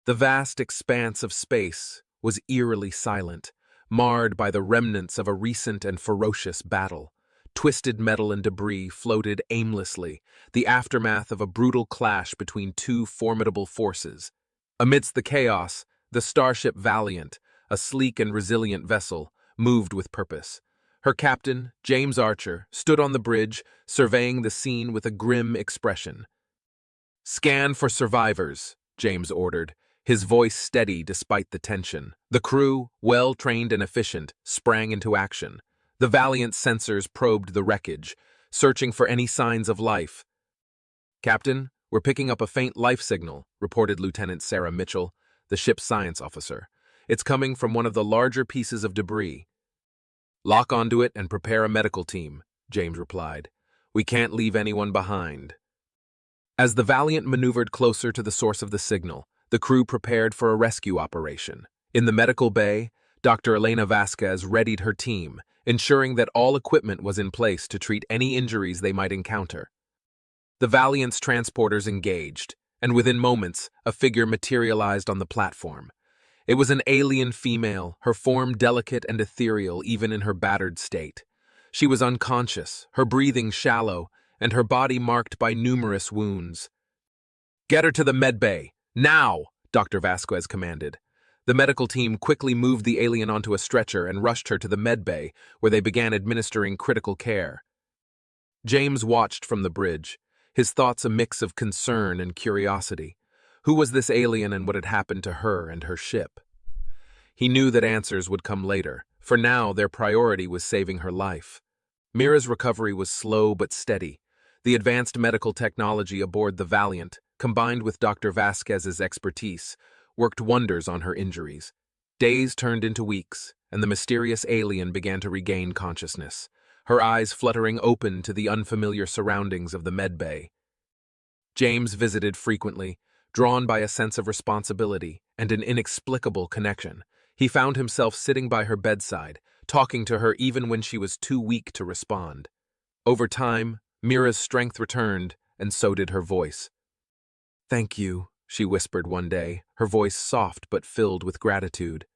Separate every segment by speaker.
Speaker 1: The vast expanse of space was eerily silent, marred by the remnants of a recent and ferocious battle. Twisted metal and debris floated aimlessly, the aftermath of a brutal clash between two formidable forces. Amidst the chaos, the starship Valiant, a sleek and resilient vessel, moved with purpose. Her captain, James Archer, stood on the bridge, surveying the scene with a grim expression. "Scan for survivors," James ordered, his voice steady despite the tension. The crew, well-trained and efficient, sprang into action. The Valiant's sensors probed the wreckage, searching for any signs of life. "Captain, we're picking up a faint life signal," reported Lieutenant Sarah Mitchell, the ship's science officer. "It's coming from one of the larger pieces of debris." "Lock onto it and prepare a medical team," James replied. "We can't leave anyone behind." As the Valiant maneuvered closer to the source of the signal, the crew prepared for a rescue operation. In the medical bay, Dr. Elena Vasquez readied her team, ensuring that all equipment was in place to treat any injuries they might encounter. The Valiant's transporters engaged, and within moments, a figure materialized on the platform. It was an alien female, her form delicate and ethereal even in her battered state. She was unconscious, her breathing shallow, and her body marked by numerous wounds. "Get her to the medbay, now!" Dr. Vasquez commanded. The medical team quickly moved the alien onto a stretcher and rushed her to the medbay, where they began administering critical care. James watched from the bridge, his thoughts a mix of concern and curiosity. Who was this alien and what had happened to her and her ship? He knew that answers would come later. For now, their priority was saving her life. Mira's recovery was slow but steady. The advanced medical technology aboard the Valiant, combined with Dr. Vasquez's expertise, worked wonders on her injuries. Days turned into weeks, and the mysterious alien began to regain consciousness, her eyes fluttering open to the unfamiliar surroundings of the medbay. James visited frequently, drawn by a sense of responsibility and an inexplicable connection. He found himself sitting by her bedside, talking to her even when she was too weak to respond. Over time, Mira's strength returned, and so did her voice. "Thank you," she whispered one day, her voice soft but filled with gratitude.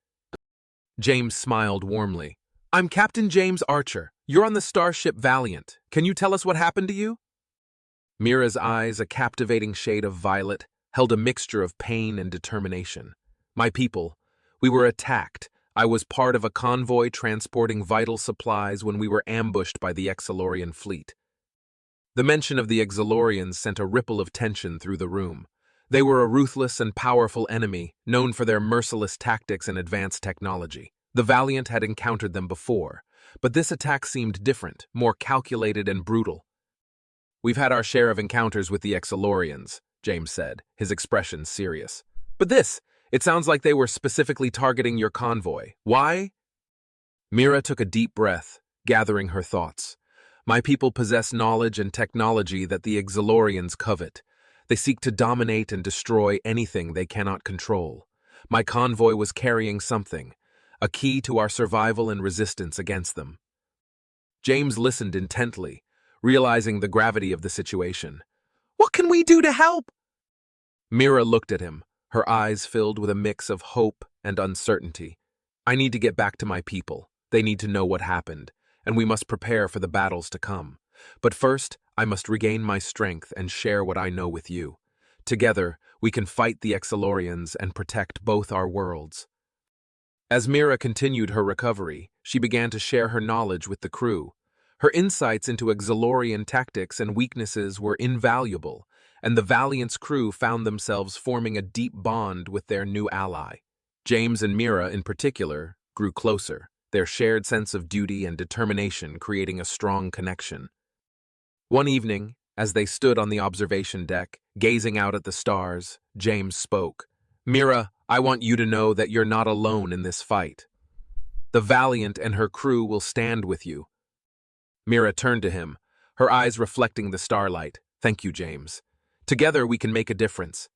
Speaker 1: James smiled warmly. "I'm Captain James Archer. You're on the starship Valiant. Can you tell us what happened to you?" Mira's eyes, a captivating shade of violet, held a mixture of pain and determination. "My people, we were attacked. I was part of a convoy transporting vital supplies when we were ambushed by the Exalorian fleet." The mention of the Exalorians sent a ripple of tension through the room. They were a ruthless and powerful enemy, known for their merciless tactics and advanced technology. The Valiant had encountered them before, but this attack seemed different, more calculated and brutal. "We've had our share of encounters with the Exalorians," James said, his expression serious. "But it sounds like they were specifically targeting your convoy. Why?" Mira took a deep breath, gathering her thoughts. "My people possess knowledge and technology that the Exalorians covet. They seek to dominate and destroy anything they cannot control. My convoy was carrying something, a key to our survival and resistance against them." James listened intently, realizing the gravity of the situation. "What can we do to help?" Mira looked at him, her eyes filled with a mix of hope and uncertainty. "I need to get back to my people. They need to know what happened, and we must prepare for the battles to come. But first, I must regain my strength and share what I know with you. Together, we can fight the Exalorians and protect both our worlds." As Mira continued her recovery, she began to share her knowledge with the crew. Her insights into Exalorian tactics and weaknesses were invaluable, and the Valiant's crew found themselves forming a deep bond with their new ally. James and Mira, in particular, grew closer, their shared sense of duty and determination creating a strong connection. One evening, as they stood on the observation deck, gazing out at the stars, James spoke. "Mira, I want you to know that you're not alone in this fight. The Valiant and her crew will stand with you." Mira turned to him, her eyes reflecting the starlight. "Thank you, James. Together we can make a difference."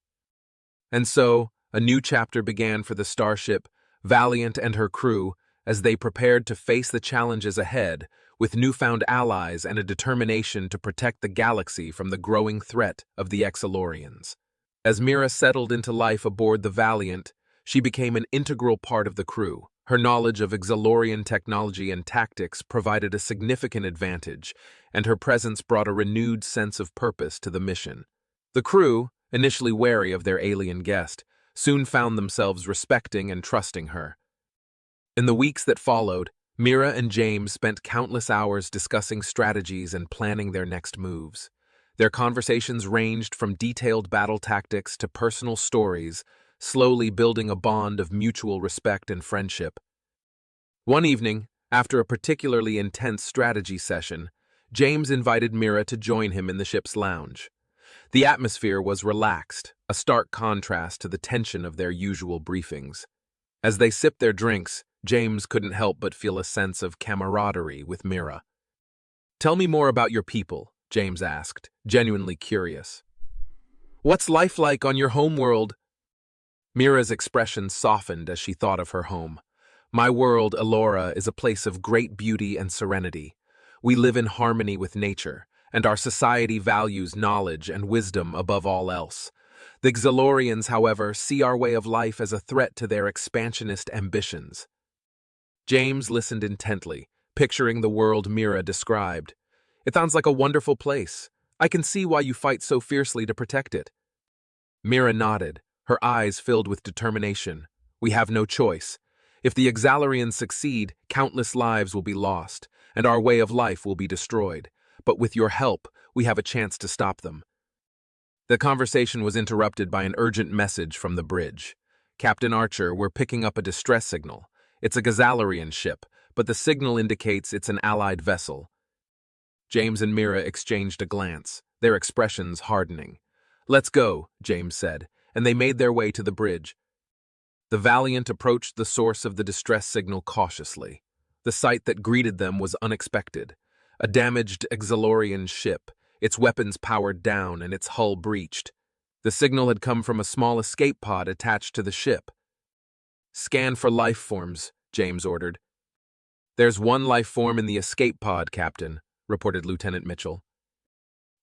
Speaker 1: And so, a new chapter began for the starship, Valiant and her crew, as they prepared to face the challenges ahead with newfound allies and a determination to protect the galaxy from the growing threat of the Exalorians. As Mira settled into life aboard the Valiant, she became an integral part of the crew. Her knowledge of Exalorian technology and tactics provided a significant advantage, and her presence brought a renewed sense of purpose to the mission. The crew, initially wary of their alien guest, soon found themselves respecting and trusting her. In the weeks that followed, Mira and James spent countless hours discussing strategies and planning their next moves. Their conversations ranged from detailed battle tactics to personal stories, slowly building a bond of mutual respect and friendship. One evening, after a particularly intense strategy session, James invited Mira to join him in the ship's lounge. The atmosphere was relaxed, a stark contrast to the tension of their usual briefings. As they sipped their drinks, James couldn't help but feel a sense of camaraderie with Mira. "Tell me more about your people," James asked, genuinely curious. "What's life like on your homeworld?" Mira's expression softened as she thought of her home. "My world, Elora, is a place of great beauty and serenity. We live in harmony with nature, and our society values knowledge and wisdom above all else. The Xalorians, however, see our way of life as a threat to their expansionist ambitions." James listened intently, picturing the world Mira described. "It sounds like a wonderful place. I can see why you fight so fiercely to protect it." Mira nodded, her eyes filled with determination. "We have no choice. If the Exalorians succeed, countless lives will be lost, and our way of life will be destroyed. But with your help, we have a chance to stop them." The conversation was interrupted by an urgent message from the bridge. "Captain Archer, we're picking up a distress signal. It's a Gazalorian ship, but the signal indicates it's an allied vessel." James and Mira exchanged a glance, their expressions hardening. "Let's go," James said, and they made their way to the bridge. The Valiant approached the source of the distress signal cautiously. The sight that greeted them was unexpected. A damaged Exalorian ship, its weapons powered down and its hull breached. The signal had come from a small escape pod attached to the ship. "Scan for life forms," James ordered. "There's one life form in the escape pod, Captain," reported Lieutenant Mitchell.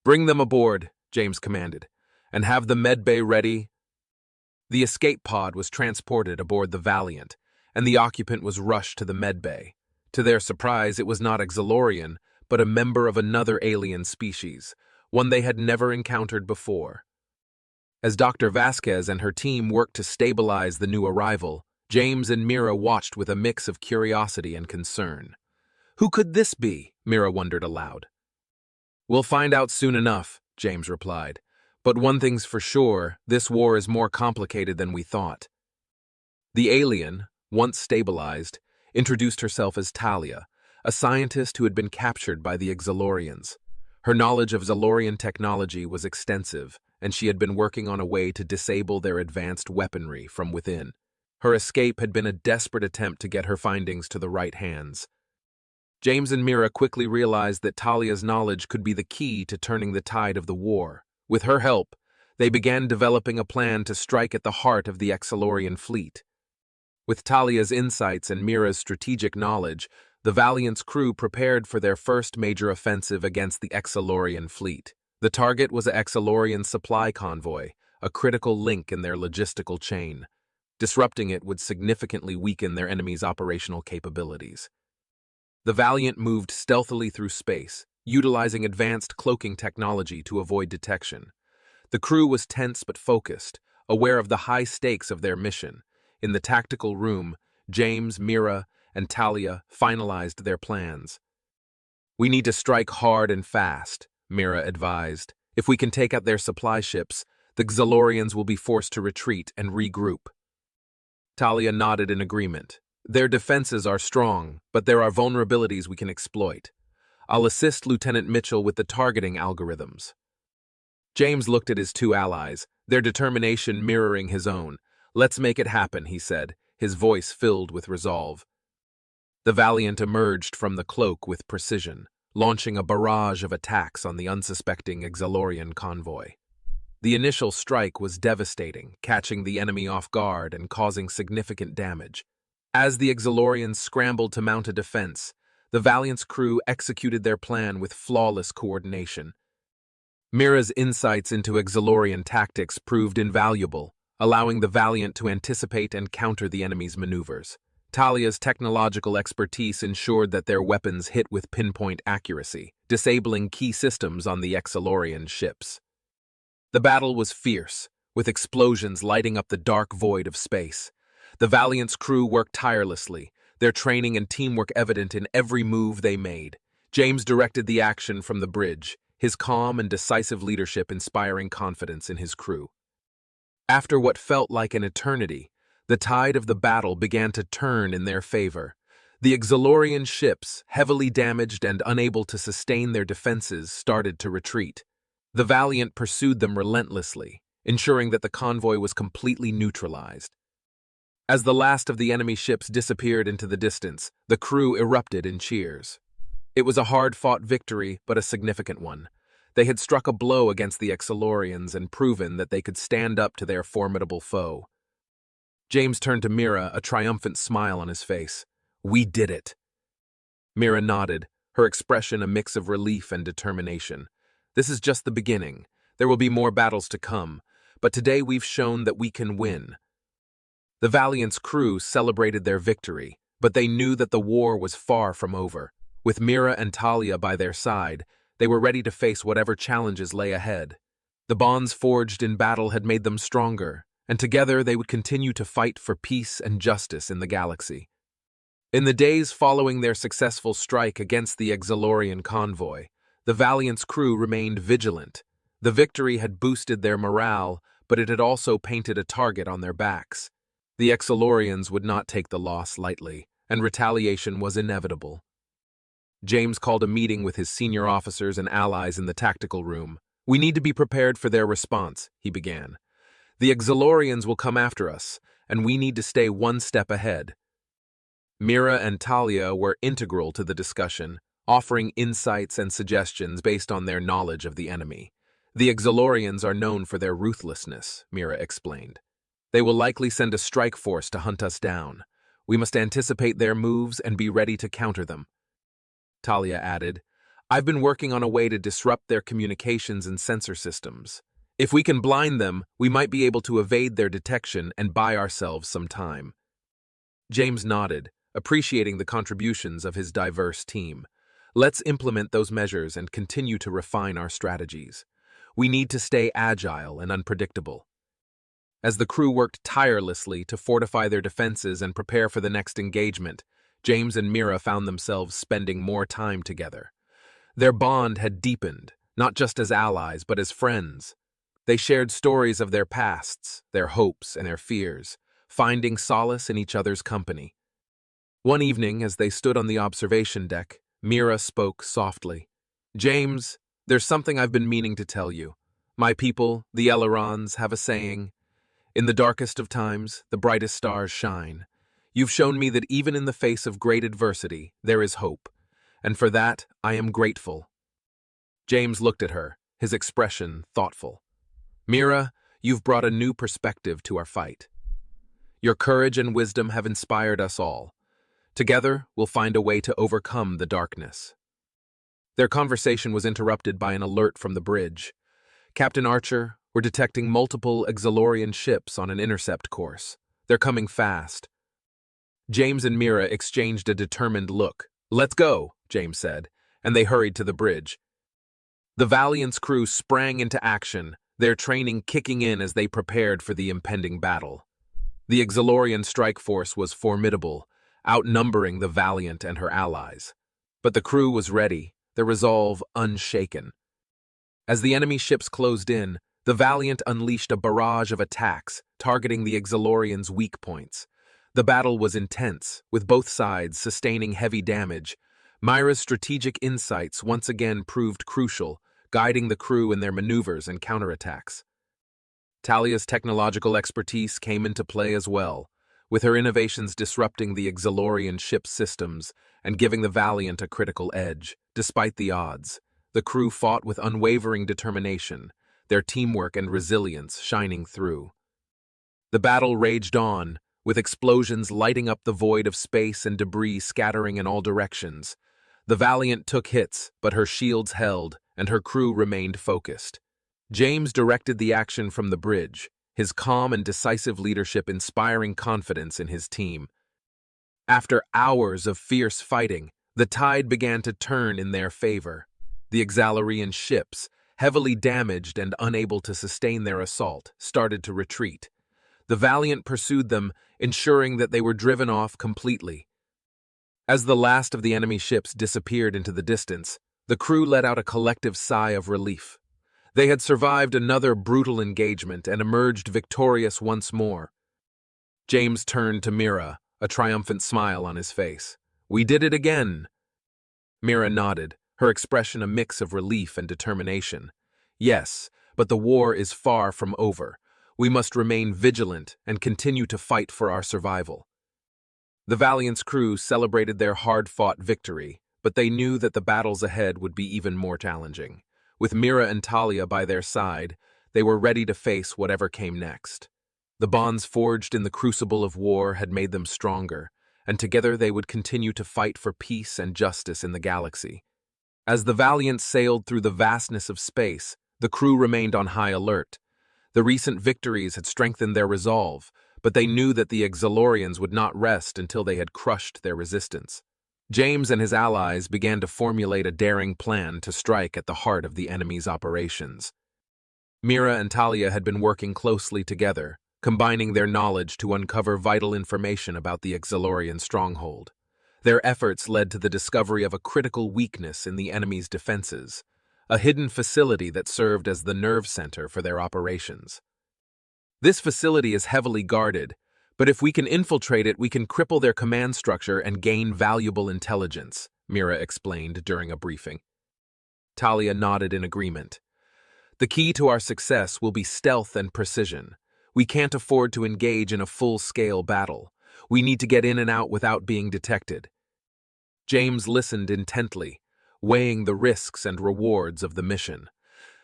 Speaker 1: "Bring them aboard," James commanded, "and have the medbay ready." The escape pod was transported aboard the Valiant, and the occupant was rushed to the medbay. To their surprise, it was not Exalorian, but a member of another alien species, one they had never encountered before. As Dr. Vasquez and her team worked to stabilize the new arrival, James and Mira watched with a mix of curiosity and concern. "Who could this be?" Mira wondered aloud. "We'll find out soon enough," James replied. "But one thing's for sure, this war is more complicated than we thought." The alien, once stabilized, introduced herself as Talia, a scientist who had been captured by the Exalorians. Her knowledge of Xalorian technology was extensive, and she had been working on a way to disable their advanced weaponry from within. Her escape had been a desperate attempt to get her findings to the right hands. James and Mira quickly realized that Talia's knowledge could be the key to turning the tide of the war. With her help, they began developing a plan to strike at the heart of the Exalorian fleet. With Talia's insights and Mira's strategic knowledge, the Valiant's crew prepared for their first major offensive against the Exalorian fleet. The target was an Exalorian supply convoy, a critical link in their logistical chain. Disrupting it would significantly weaken their enemy's operational capabilities. The Valiant moved stealthily through space, utilizing advanced cloaking technology to avoid detection. The crew was tense but focused, aware of the high stakes of their mission. In the tactical room, James, Mira, and Talia finalized their plans. "We need to strike hard and fast," Mira advised. "If we can take out their supply ships, the Xalorians will be forced to retreat and regroup." Talia nodded in agreement. "Their defenses are strong, but there are vulnerabilities we can exploit. I'll assist Lieutenant Mitchell with the targeting algorithms." James looked at his two allies, their determination mirroring his own. "Let's make it happen," he said, his voice filled with resolve. The Valiant emerged from the cloak with precision, launching a barrage of attacks on the unsuspecting Exalorian convoy. The initial strike was devastating, catching the enemy off guard and causing significant damage. As the Exalorians scrambled to mount a defense, the Valiant's crew executed their plan with flawless coordination. Mira's insights into Exilorian tactics proved invaluable, allowing the Valiant to anticipate and counter the enemy's maneuvers. Talia's technological expertise ensured that their weapons hit with pinpoint accuracy, disabling key systems on the Exilorian ships. The battle was fierce, with explosions lighting up the dark void of space. The Valiant's crew worked tirelessly, their training and teamwork evident in every move they made. James directed the action from the bridge, his calm and decisive leadership inspiring confidence in his crew. After what felt like an eternity, the tide of the battle began to turn in their favor. The Exilorian ships, heavily damaged and unable to sustain their defenses, started to retreat. The Valiant pursued them relentlessly, ensuring that the convoy was completely neutralized. As the last of the enemy ships disappeared into the distance, the crew erupted in cheers. It was a hard-fought victory, but a significant one. They had struck a blow against the Exilorians and proven that they could stand up to their formidable foe. James turned to Mira, a triumphant smile on his face. "We did it." Mira nodded, her expression a mix of relief and determination. "This is just the beginning. There will be more battles to come, but today we've shown that we can win." The Valiant's crew celebrated their victory, but they knew that the war was far from over. With Mira and Talia by their side, they were ready to face whatever challenges lay ahead. The bonds forged in battle had made them stronger, and together they would continue to fight for peace and justice in the galaxy. In the days following their successful strike against the Exilorian convoy, the Valiant's crew remained vigilant. The victory had boosted their morale, but it had also painted a target on their backs. The Exilorians would not take the loss lightly, and retaliation was inevitable. James called a meeting with his senior officers and allies in the tactical room. "We need to be prepared for their response," he began. "The Exilorians will come after us, and we need to stay one step ahead." Mira and Talia were integral to the discussion, offering insights and suggestions based on their knowledge of the enemy. "The Exilorians are known for their ruthlessness," Mira explained. "They will likely send a strike force to hunt us down. We must anticipate their moves and be ready to counter them." Talia added, "I've been working on a way to disrupt their communications and sensor systems. If we can blind them, we might be able to evade their detection and buy ourselves some time." James nodded, appreciating the contributions of his diverse team. "Let's implement those measures and continue to refine our strategies. We need to stay agile and unpredictable." As the crew worked tirelessly to fortify their defenses and prepare for the next engagement, James and Mira found themselves spending more time together. Their bond had deepened, not just as allies, but as friends. They shared stories of their pasts, their hopes, and their fears, finding solace in each other's company. One evening, as they stood on the observation deck, Mira spoke softly. "James, there's something I've been meaning to tell you. My people, the Elrons, have a saying, 'In the darkest of times, the brightest stars shine.' You've shown me that even in the face of great adversity, there is hope, and for that I am grateful." James looked at her, his expression thoughtful. "Mira, you've brought a new perspective to our fight. Your courage and wisdom have inspired us all. Together, we'll find a way to overcome the darkness." Their conversation was interrupted by an alert from the bridge. "Captain Archer, we're detecting multiple Exilorian ships on an intercept course. They're coming fast." James and Mira exchanged a determined look. "Let's go," James said, and they hurried to the bridge. The Valiant's crew sprang into action, their training kicking in as they prepared for the impending battle. The Exilorian strike force was formidable, outnumbering the Valiant and her allies. But the crew was ready, their resolve unshaken. As the enemy ships closed in, the Valiant unleashed a barrage of attacks, targeting the Exilorians' weak points. The battle was intense, with both sides sustaining heavy damage. Mira's strategic insights once again proved crucial, guiding the crew in their maneuvers and counterattacks. Talia's technological expertise came into play as well, with her innovations disrupting the Exilorian ship systems and giving the Valiant a critical edge. Despite the odds, the crew fought with unwavering determination, their teamwork and resilience shining through. The battle raged on, with explosions lighting up the void of space and debris scattering in all directions. The Valiant took hits, but her shields held, and her crew remained focused. James directed the action from the bridge, his calm and decisive leadership inspiring confidence in his team. After hours of fierce fighting, the tide began to turn in their favor. The Exalarian ships, heavily damaged and unable to sustain their assault, started to retreat. The Valiant pursued them, ensuring that they were driven off completely. As the last of the enemy ships disappeared into the distance, the crew let out a collective sigh of relief. They had survived another brutal engagement and emerged victorious once more. James turned to Mira, a triumphant smile on his face. "We did it again." Mira nodded, her expression a mix of relief and determination. "Yes, but the war is far from over. We must remain vigilant and continue to fight for our survival." The Valiant's crew celebrated their hard-fought victory, but they knew that the battles ahead would be even more challenging. With Mira and Talia by their side, they were ready to face whatever came next. The bonds forged in the crucible of war had made them stronger, and together they would continue to fight for peace and justice in the galaxy. As the Valiant sailed through the vastness of space, the crew remained on high alert. The recent victories had strengthened their resolve, but they knew that the Exalorians would not rest until they had crushed their resistance. James and his allies began to formulate a daring plan to strike at the heart of the enemy's operations. Mira and Talia had been working closely together, combining their knowledge to uncover vital information about the Exalorian stronghold. Their efforts led to the discovery of a critical weakness in the enemy's defenses, a hidden facility that served as the nerve center for their operations. "This facility is heavily guarded, but if we can infiltrate it, we can cripple their command structure and gain valuable intelligence," Mira explained during a briefing. Talia nodded in agreement. "The key to our success will be stealth and precision. We can't afford to engage in a full-scale battle. We need to get in and out without being detected." James listened intently, weighing the risks and rewards of the mission.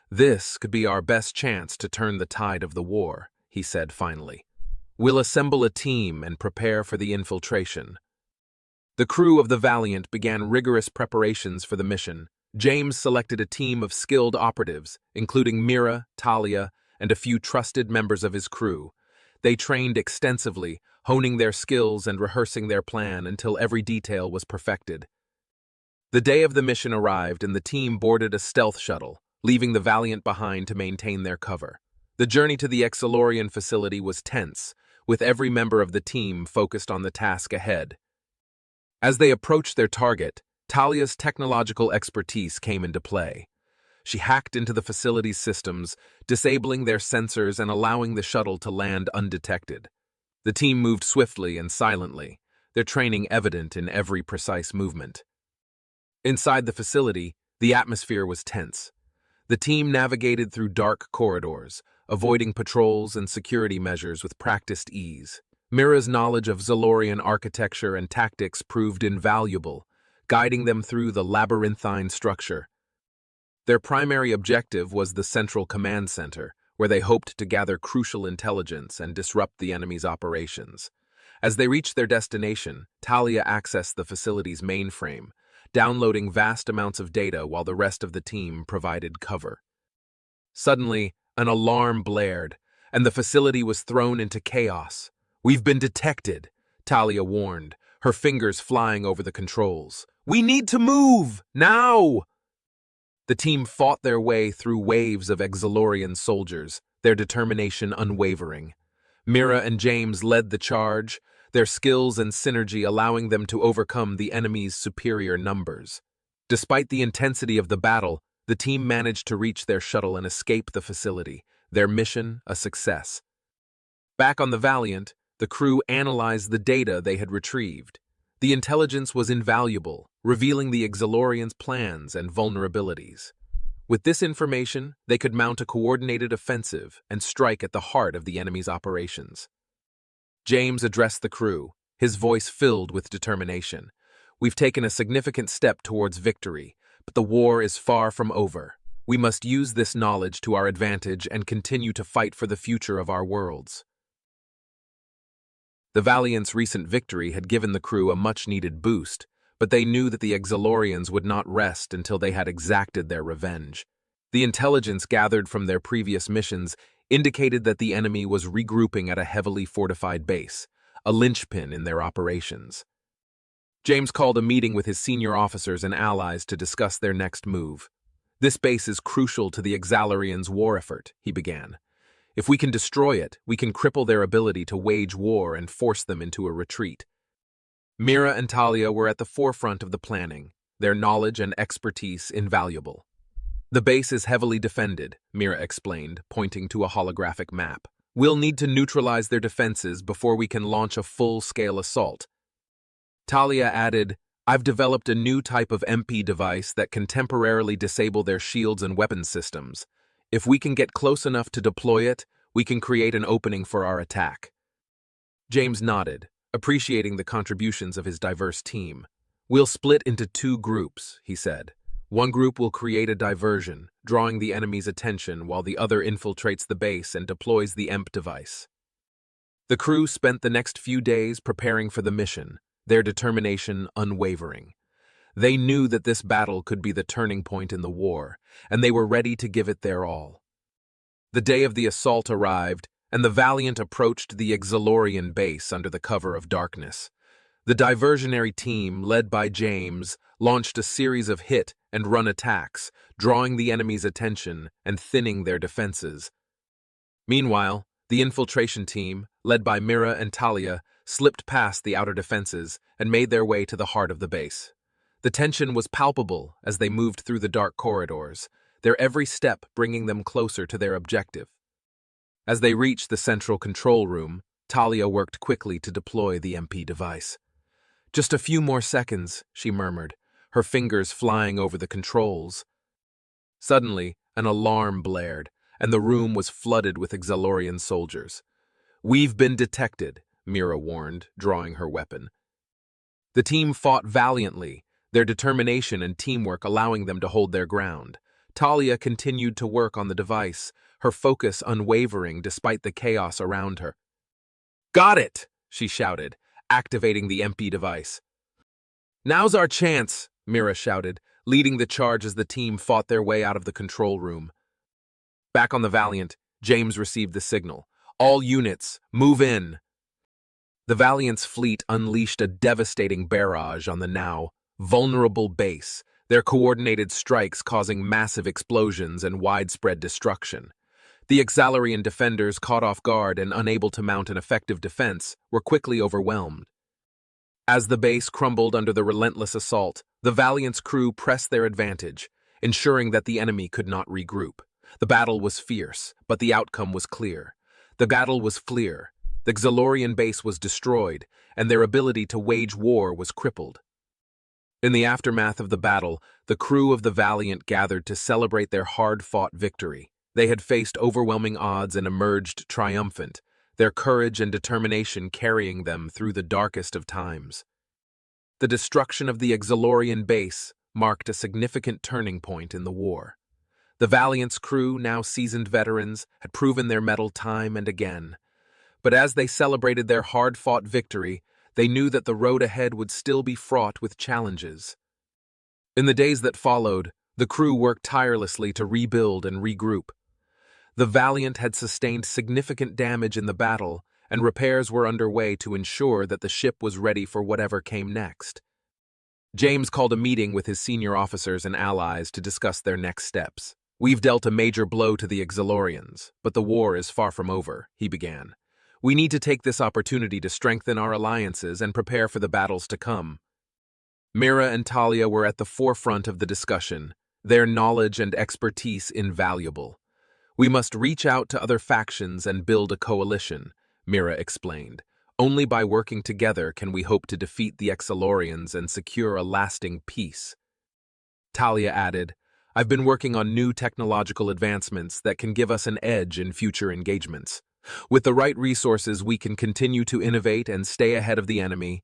Speaker 1: "This could be our best chance to turn the tide of the war," he said finally. "We'll assemble a team and prepare for the infiltration." The crew of the Valiant began rigorous preparations for the mission. James selected a team of skilled operatives, including Mira, Talia, and a few trusted members of his crew. They trained extensively, honing their skills and rehearsing their plan until every detail was perfected. The day of the mission arrived and the team boarded a stealth shuttle, leaving the Valiant behind to maintain their cover. The journey to the Exalorian facility was tense, with every member of the team focused on the task ahead. As they approached their target, Talia's technological expertise came into play. She hacked into the facility's systems, disabling their sensors and allowing the shuttle to land undetected. The team moved swiftly and silently, their training evident in every precise movement. Inside the facility, the atmosphere was tense. The team navigated through dark corridors, avoiding patrols and security measures with practiced ease. Mira's knowledge of Zalorian architecture and tactics proved invaluable, guiding them through the labyrinthine structure. Their primary objective was the central command center, where they hoped to gather crucial intelligence and disrupt the enemy's operations. As they reached their destination, Talia accessed the facility's mainframe, downloading vast amounts of data while the rest of the team provided cover. Suddenly, an alarm blared, and the facility was thrown into chaos. "We've been detected," Talia warned, her fingers flying over the controls. "We need to move, now!" The team fought their way through waves of Exalorian soldiers, their determination unwavering. Mira and James led the charge, their skills and synergy allowing them to overcome the enemy's superior numbers. Despite the intensity of the battle, the team managed to reach their shuttle and escape the facility, their mission a success. Back on the Valiant, the crew analyzed the data they had retrieved. The intelligence was invaluable, revealing the Exalorians' plans and vulnerabilities. With this information, they could mount a coordinated offensive and strike at the heart of the enemy's operations. James addressed the crew, his voice filled with determination. "We've taken a significant step towards victory, but the war is far from over. We must use this knowledge to our advantage and continue to fight for the future of our worlds." The Valiant's recent victory had given the crew a much-needed boost, but they knew that the Exilorians would not rest until they had exacted their revenge. The intelligence gathered from their previous missions indicated that the enemy was regrouping at a heavily fortified base, a linchpin in their operations. James called a meeting with his senior officers and allies to discuss their next move. "This base is crucial to the Exilorians' war effort," he began. "If we can destroy it, we can cripple their ability to wage war and force them into a retreat." Mira and Talia were at the forefront of the planning, their knowledge and expertise invaluable. "The base is heavily defended," Mira explained, pointing to a holographic map. "We'll need to neutralize their defenses before we can launch a full-scale assault." Talia added, "I've developed a new type of MP device that can temporarily disable their shields and weapon systems. If we can get close enough to deploy it, we can create an opening for our attack." James nodded, appreciating the contributions of his diverse team. "We'll split into 2 groups," he said. "One group will create a diversion, drawing the enemy's attention, while the other infiltrates the base and deploys the EMP device." The crew spent the next few days preparing for the mission, their determination unwavering. They knew that this battle could be the turning point in the war, and they were ready to give it their all. The day of the assault arrived, and the Valiant approached the Exilorian base under the cover of darkness. The diversionary team, led by James, launched a series of hit-and-run attacks, drawing the enemy's attention and thinning their defenses. Meanwhile, the infiltration team, led by Mira and Talia, slipped past the outer defenses and made their way to the heart of the base. The tension was palpable as they moved through the dark corridors, their every step bringing them closer to their objective. As they reached the central control room, Talia worked quickly to deploy the MP device. "Just a few more seconds," she murmured, her fingers flying over the controls. Suddenly, an alarm blared, and the room was flooded with Exilorian soldiers. "We've been detected," Mira warned, drawing her weapon. The team fought valiantly, their determination and teamwork allowing them to hold their ground. Talia continued to work on the device, her focus unwavering despite the chaos around her. "Got it!" she shouted, activating the MP device. "Now's our chance," Mira shouted, leading the charge as the team fought their way out of the control room. Back on the Valiant, James received the signal. "All units, move in." The Valiant's fleet unleashed a devastating barrage on the now vulnerable base, their coordinated strikes causing massive explosions and widespread destruction. The Exilorian defenders, caught off guard and unable to mount an effective defense, were quickly overwhelmed. As the base crumbled under the relentless assault, the Valiant's crew pressed their advantage, ensuring that the enemy could not regroup. The battle was fierce, but the outcome was clear. The Exilorian base was destroyed, and their ability to wage war was crippled. In the aftermath of the battle, the crew of the Valiant gathered to celebrate their hard-fought victory. They had faced overwhelming odds and emerged triumphant, their courage and determination carrying them through the darkest of times. The destruction of the Exilorian base marked a significant turning point in the war. The Valiant's crew, now seasoned veterans, had proven their mettle time and again. But as they celebrated their hard-fought victory, they knew that the road ahead would still be fraught with challenges. In the days that followed, the crew worked tirelessly to rebuild and regroup. The Valiant had sustained significant damage in the battle, and repairs were underway to ensure that the ship was ready for whatever came next. James called a meeting with his senior officers and allies to discuss their next steps. "We've dealt a major blow to the Exilorians, but the war is far from over," he began. "We need to take this opportunity to strengthen our alliances and prepare for the battles to come." Mira and Talia were at the forefront of the discussion, their knowledge and expertise invaluable. "We must reach out to other factions and build a coalition," Mira explained. "Only by working together can we hope to defeat the Exilorians and secure a lasting peace." Talia added, "I've been working on new technological advancements that can give us an edge in future engagements. With the right resources, we can continue to innovate and stay ahead of the enemy."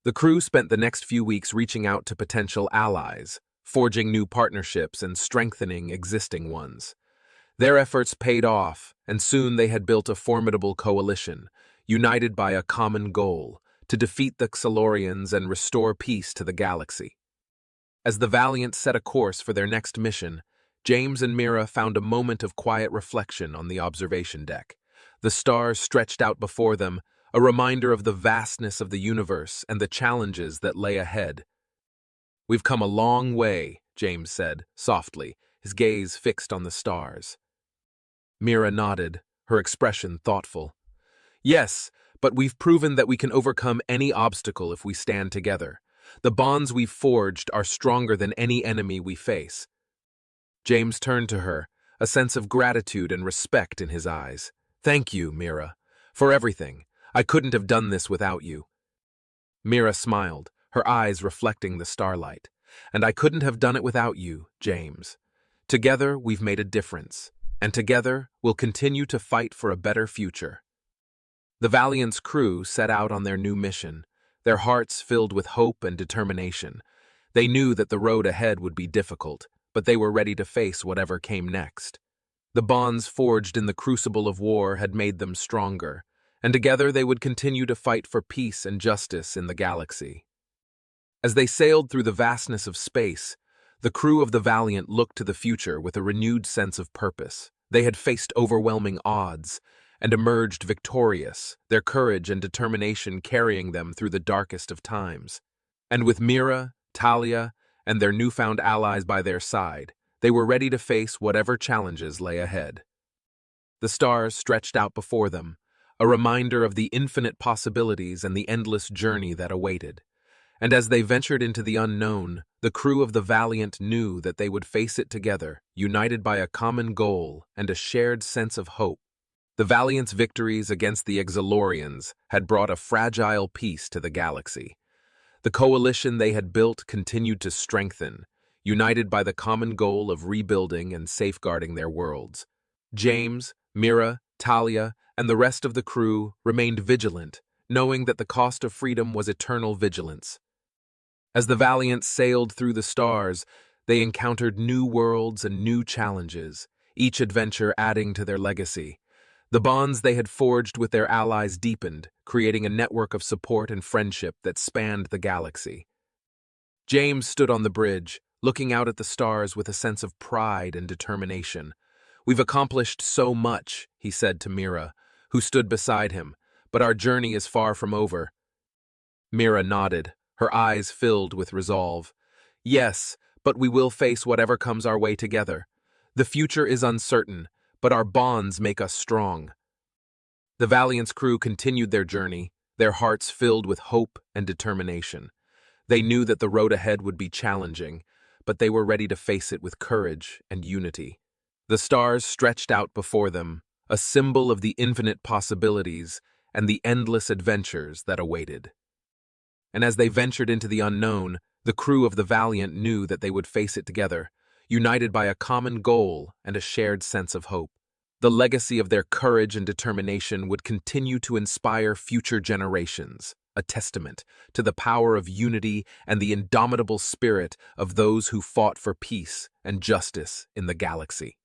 Speaker 1: The crew spent the next few weeks reaching out to potential allies, forging new partnerships and strengthening existing ones. Their efforts paid off, and soon they had built a formidable coalition, united by a common goal: to defeat the Xalorians and restore peace to the galaxy. As the Valiant set a course for their next mission, James and Mira found a moment of quiet reflection on the observation deck. The stars stretched out before them, a reminder of the vastness of the universe and the challenges that lay ahead. "We've come a long way," James said, softly, his gaze fixed on the stars. Mira nodded, her expression thoughtful. "Yes, but we've proven that we can overcome any obstacle if we stand together. The bonds we've forged are stronger than any enemy we face." James turned to her, a sense of gratitude and respect in his eyes. "Thank you, Mira, for everything. I couldn't have done this without you." Mira smiled, her eyes reflecting the starlight. "And I couldn't have done it without you, James. Together we've made a difference, and together we'll continue to fight for a better future." The Valiant's crew set out on their new mission, their hearts filled with hope and determination. They knew that the road ahead would be difficult, but they were ready to face whatever came next. The bonds forged in the crucible of war had made them stronger, and together they would continue to fight for peace and justice in the galaxy. As they sailed through the vastness of space, the crew of the Valiant looked to the future with a renewed sense of purpose. They had faced overwhelming odds and emerged victorious, their courage and determination carrying them through the darkest of times. And with Mira, Talia, and their newfound allies by their side, they were ready to face whatever challenges lay ahead. The stars stretched out before them, a reminder of the infinite possibilities and the endless journey that awaited. And as they ventured into the unknown, the crew of the Valiant knew that they would face it together, united by a common goal and a shared sense of hope. The Valiant's victories against the Xalorians had brought a fragile peace to the galaxy. The coalition they had built continued to strengthen, united by the common goal of rebuilding and safeguarding their worlds. James, Mira, Talia, and the rest of the crew remained vigilant, knowing that the cost of freedom was eternal vigilance. As the Valiant sailed through the stars, they encountered new worlds and new challenges, each adventure adding to their legacy. The bonds they had forged with their allies deepened, creating a network of support and friendship that spanned the galaxy. James stood on the bridge, looking out at the stars with a sense of pride and determination. "We've accomplished so much," he said to Mira, who stood beside him, "but our journey is far from over." Mira nodded, her eyes filled with resolve. "Yes, but we will face whatever comes our way together. The future is uncertain, but our bonds make us strong." The Valiant's crew continued their journey, their hearts filled with hope and determination. They knew that the road ahead would be challenging, but they were ready to face it with courage and unity. The stars stretched out before them, a symbol of the infinite possibilities and the endless adventures that awaited. And as they ventured into the unknown, the crew of the Valiant knew that they would face it together, united by a common goal and a shared sense of hope. The legacy of their courage and determination would continue to inspire future generations, a testament to the power of unity and the indomitable spirit of those who fought for peace and justice in the galaxy.